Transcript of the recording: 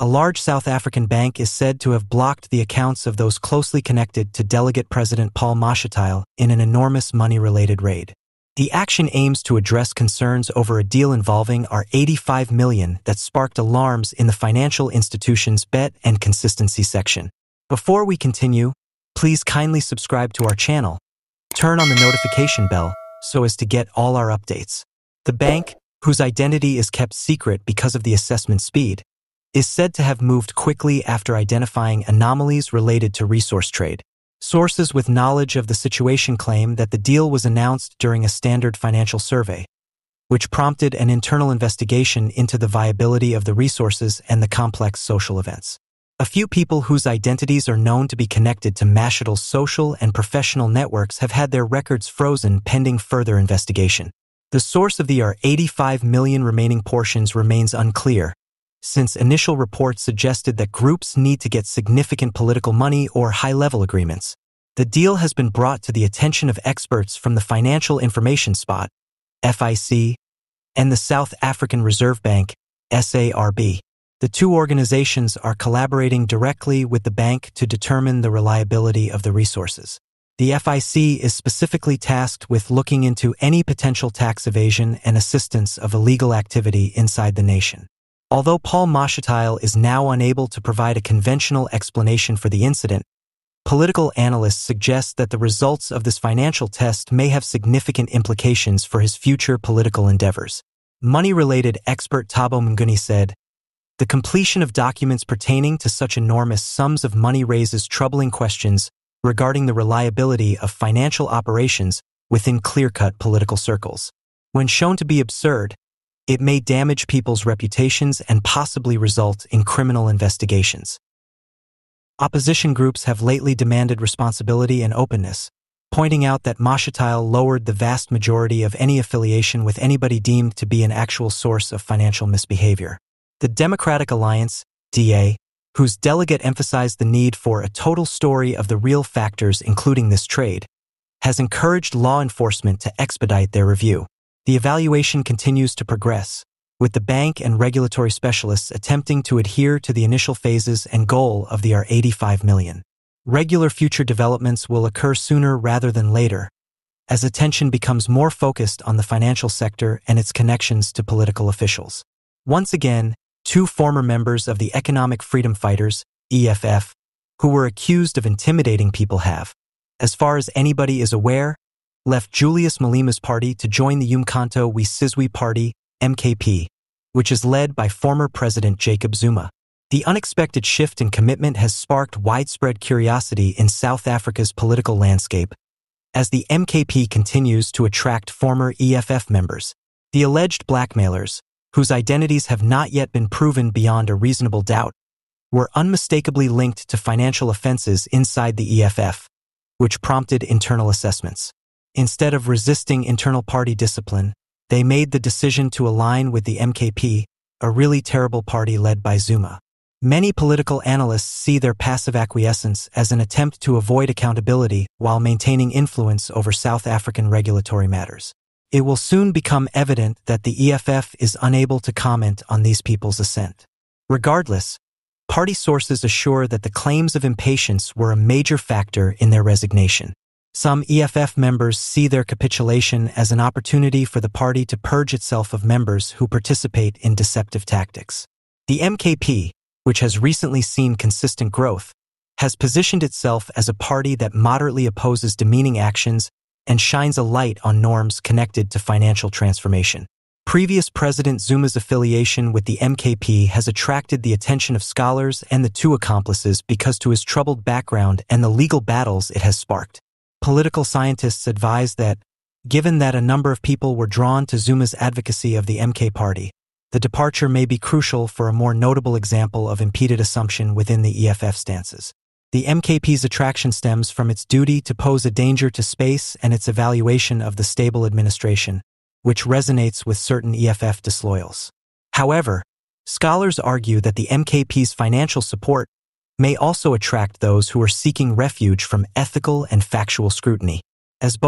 a large South African bank is said to have blocked the accounts of those closely connected to Delegate President Paul Mashatile in an enormous money-related raid. The action aims to address concerns over a deal involving R85 million that sparked alarms in the financial institution's bet and consistency section. Before we continue, please kindly subscribe to our channel. Turn on the notification bell so as to get all our updates. The bank, whose identity is kept secret because of the assessment speed, is said to have moved quickly after identifying anomalies related to resource trade. Sources with knowledge of the situation claim that the deal was announced during a standard financial survey, which prompted an internal investigation into the viability of the resources and the complex social events. A few people whose identities are known to be connected to Mashatile's social and professional networks have had their records frozen pending further investigation. The source of the R85 million remaining portions remains unclear, since initial reports suggested that groups need to get significant political money or high-level agreements. The deal has been brought to the attention of experts from the Financial Information Spot, FIC, and the South African Reserve Bank, SARB. The two organizations are collaborating directly with the bank to determine the reliability of the resources. The FIC is specifically tasked with looking into any potential tax evasion and assistance of illegal activity inside the nation. Although Paul Mashatile is now unable to provide a conventional explanation for the incident, political analysts suggest that the results of this financial test may have significant implications for his future political endeavors. Money-related expert Thabo Mnguni said, "The completion of documents pertaining to such enormous sums of money raises troubling questions regarding the reliability of financial operations within clear-cut political circles. When shown to be absurd, it may damage people's reputations and possibly result in criminal investigations." Opposition groups have lately demanded responsibility and openness, pointing out that Mashatile lowered the vast majority of any affiliation with anybody deemed to be an actual source of financial misbehavior. The Democratic Alliance, DA, whose delegate emphasized the need for a total story of the real factors including this trade, has encouraged law enforcement to expedite their review. The evaluation continues to progress, with the bank and regulatory specialists attempting to adhere to the initial phases and goal of the R85 million. Regular future developments will occur sooner rather than later, as attention becomes more focused on the financial sector and its connections to political officials. Once again, two former members of the Economic Freedom Fighters, EFF, who were accused of intimidating people have, as far as anybody is aware, left Julius Malema's party to join the uMkhonto Sizwe Party, MKP, which is led by former President Jacob Zuma. The unexpected shift in commitment has sparked widespread curiosity in South Africa's political landscape, as the MKP continues to attract former EFF members. The alleged blackmailers, whose identities have not yet been proven beyond a reasonable doubt, were unmistakably linked to financial offenses inside the EFF, which prompted internal assessments. Instead of resisting internal party discipline, they made the decision to align with the MKP, a really terrible party led by Zuma. Many political analysts see their passive acquiescence as an attempt to avoid accountability while maintaining influence over South African regulatory matters. It will soon become evident that the EFF is unable to comment on these people's assent. Regardless, party sources assure that the claims of impatience were a major factor in their resignation. Some EFF members see their capitulation as an opportunity for the party to purge itself of members who participate in deceptive tactics. The MKP, which has recently seen consistent growth, has positioned itself as a party that moderately opposes demeaning actions and shines a light on norms connected to financial transformation. Previous President Zuma's affiliation with the MKP has attracted the attention of scholars and the two accomplices because to his troubled background and the legal battles it has sparked. Political scientists advise that, given that a number of people were drawn to Zuma's advocacy of the MK party, the departure may be crucial for a more notable example of impeded assumption within the EFF stances. The MKP's attraction stems from its duty to pose a danger to space and its evaluation of the stable administration, which resonates with certain EFF disloyals. However, scholars argue that the MKP's financial support may also attract those who are seeking refuge from ethical and factual scrutiny, as both